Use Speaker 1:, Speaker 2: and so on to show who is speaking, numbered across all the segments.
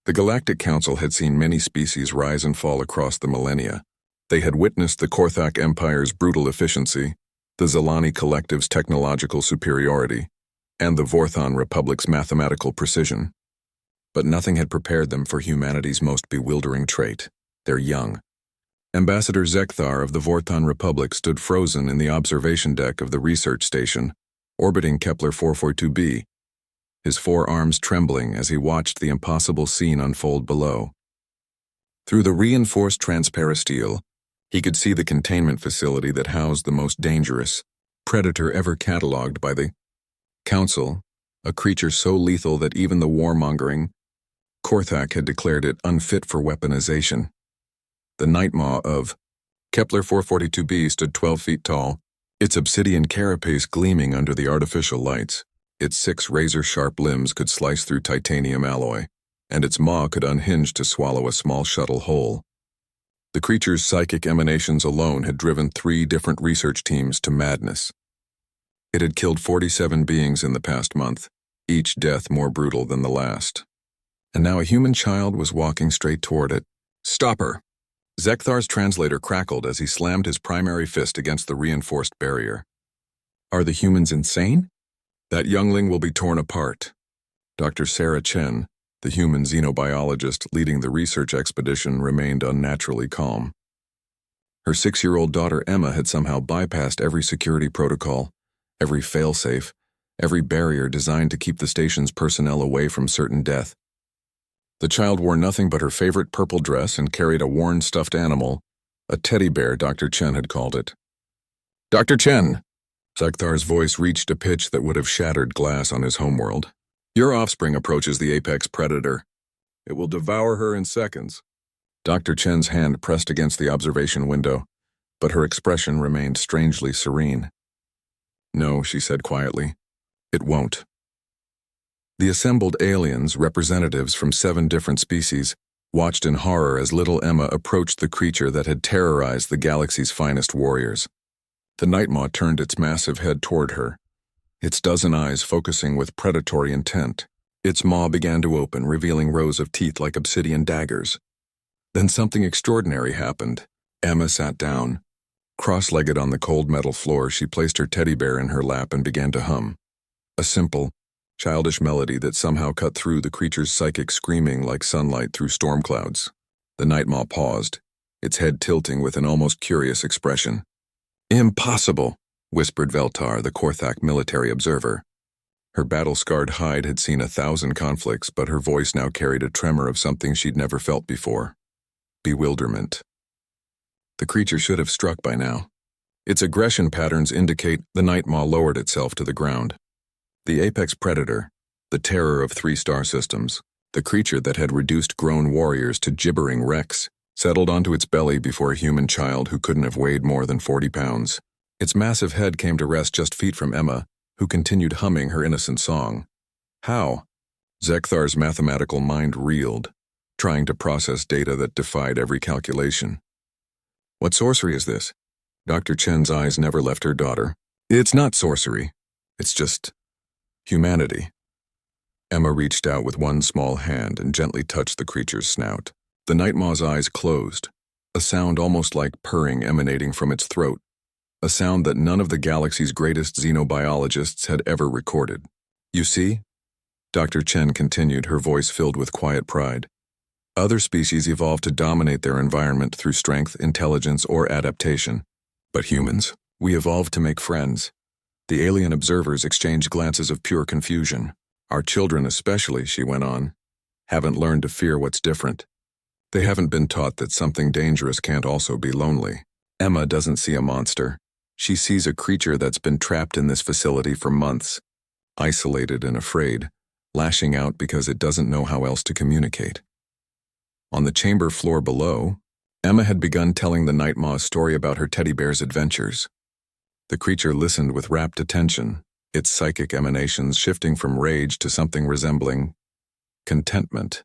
Speaker 1: The Galactic Council had seen many species rise and fall across the millennia. They had witnessed the Korthak Empire's brutal efficiency, the Zelani Collective's technological superiority, and the Vorthon Republic's mathematical precision. But nothing had prepared them for humanity's most bewildering trait: their young. Ambassador Zekthar of the Vorthon Republic stood frozen in the observation deck of the research station, orbiting Kepler 442b, his forearms trembling as he watched the impossible scene unfold below. Through the reinforced transparisteel, he could see the containment facility that housed the most dangerous predator ever catalogued by the Council, a creature so lethal that even the warmongering Korthak had declared it unfit for weaponization. The Nightmaw of Kepler 442b stood 12 feet tall, its obsidian carapace gleaming under the artificial lights. Its 6 razor-sharp limbs could slice through titanium alloy, and its maw could unhinge to swallow a small shuttle whole. The creature's psychic emanations alone had driven 3 different research teams to madness. It had killed 47 beings in the past month, each death more brutal than the last. And now a human child was walking straight toward it. "Stop her!" Zekthar's translator crackled as he slammed his primary fist against the reinforced barrier. "Are the humans insane? That youngling will be torn apart." Dr. Sarah Chen, the human xenobiologist leading the research expedition, remained unnaturally calm. Her 6-year-old daughter Emma had somehow bypassed every security protocol, every failsafe, every barrier designed to keep the station's personnel away from certain death. The child wore nothing but her favorite purple dress and carried a worn stuffed animal, a teddy bear Dr. Chen had called it. "Dr. Chen!" Zekthar's voice reached a pitch that would have shattered glass on his homeworld. "Your offspring approaches the apex predator. It will devour her in seconds." Dr. Chen's hand pressed against the observation window, but her expression remained strangely serene. "No," she said quietly. "It won't." The assembled aliens, representatives from 7 different species, watched in horror as little Emma approached the creature that had terrorized the galaxy's finest warriors. The Nightmaw turned its massive head toward her, its dozen eyes focusing with predatory intent. Its maw began to open, revealing rows of teeth like obsidian daggers. Then something extraordinary happened. Emma sat down. Cross-legged on the cold metal floor, she placed her teddy bear in her lap and began to hum. A simple, childish melody that somehow cut through the creature's psychic screaming like sunlight through storm clouds. The Nightmaw paused, its head tilting with an almost curious expression. "Impossible," whispered Veltar, the Korthak military observer. Her battle-scarred hide had seen 1,000 conflicts, but her voice now carried a tremor of something she'd never felt before. Bewilderment. The creature should have struck by now. Its aggression patterns indicate the Nightmaw lowered itself to the ground. The apex predator, the terror of 3 star systems, the creature that had reduced grown warriors to gibbering wrecks, settled onto its belly before a human child who couldn't have weighed more than 40 pounds. Its massive head came to rest just feet from Emma, who continued humming her innocent song. How? Zekthar's mathematical mind reeled, trying to process data that defied every calculation. "What sorcery is this?" Dr. Chen's eyes never left her daughter. "It's not sorcery. It's just humanity." Emma reached out with one small hand and gently touched the creature's snout. The Nightmaw's eyes closed, a sound almost like purring emanating from its throat, a sound that none of the galaxy's greatest xenobiologists had ever recorded. "You see?" Dr. Chen continued, her voice filled with quiet pride. "Other species evolved to dominate their environment through strength, intelligence, or adaptation. But humans, we evolved to make friends." The alien observers exchanged glances of pure confusion. "Our children especially," she went on, "haven't learned to fear what's different. They haven't been taught that something dangerous can't also be lonely." Emma doesn't see a monster. She sees a creature that's been trapped in this facility for months, isolated and afraid, lashing out because it doesn't know how else to communicate. On the chamber floor below, Emma had begun telling the Nightmaw's story about her teddy bear's adventures. The creature listened with rapt attention, its psychic emanations shifting from rage to something resembling contentment.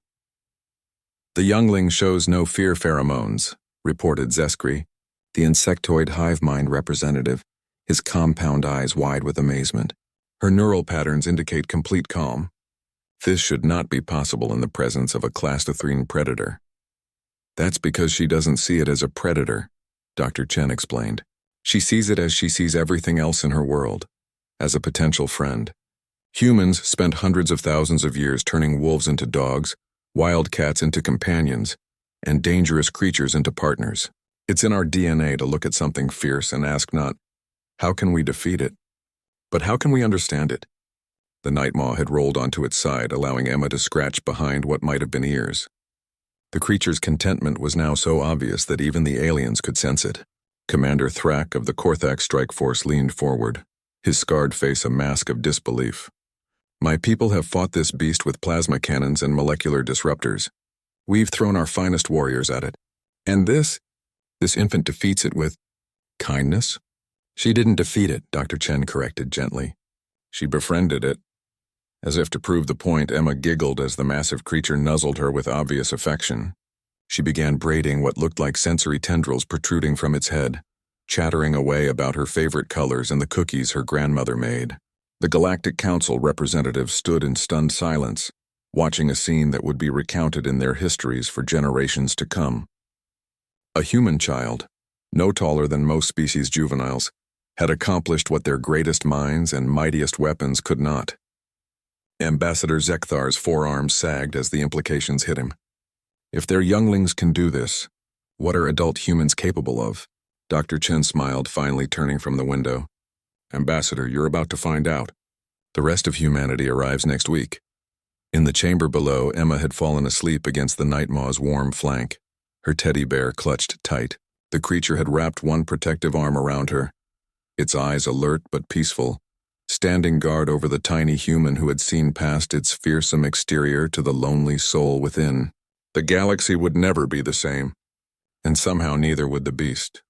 Speaker 1: "The youngling shows no fear pheromones," reported Zeskri, the insectoid hive mind representative, his compound eyes wide with amazement. "Her neural patterns indicate complete calm. This should not be possible in the presence of a classtothrene predator. That's because she doesn't see it as a predator, Dr. Chen explained. She sees it as she sees everything else in her world, as a potential friend. Humans spent hundreds of thousands of years turning wolves into dogs, wild cats into companions, and dangerous creatures into partners. It's in our DNA to look at something fierce and ask not, how can we defeat it? But how can we understand it? The night maw had rolled onto its side, allowing Emma to scratch behind what might have been ears. The creature's contentment was now so obvious that even the aliens could sense it. Commander Thrak of the Korthak Strike Force leaned forward, his scarred face a mask of disbelief. My people have fought this beast with plasma cannons and molecular disruptors. We've thrown our finest warriors at it. And this infant defeats it with kindness? She didn't defeat it, Dr. Chen corrected gently. She befriended it. As if to prove the point, Emma giggled as the massive creature nuzzled her with obvious affection. She began braiding what looked like sensory tendrils protruding from its head, chattering away about her favorite colors and the cookies her grandmother made. The Galactic Council representatives stood in stunned silence, watching a scene that would be recounted in their histories for generations to come. A human child, no taller than most species juveniles, had accomplished what their greatest minds and mightiest weapons could not. Ambassador Zekthar's forearms sagged as the implications hit him. If their younglings can do this, what are adult humans capable of? Dr. Chen smiled, finally turning from the window. Ambassador, you're about to find out. The rest of humanity arrives next week. In the chamber below, Emma had fallen asleep against the night maw's warm flank, her teddy bear clutched tight. The creature had wrapped one protective arm around her, its eyes alert but peaceful, standing guard over the tiny human who had seen past its fearsome exterior to the lonely soul within. The galaxy would never be the same, and somehow neither would the beast.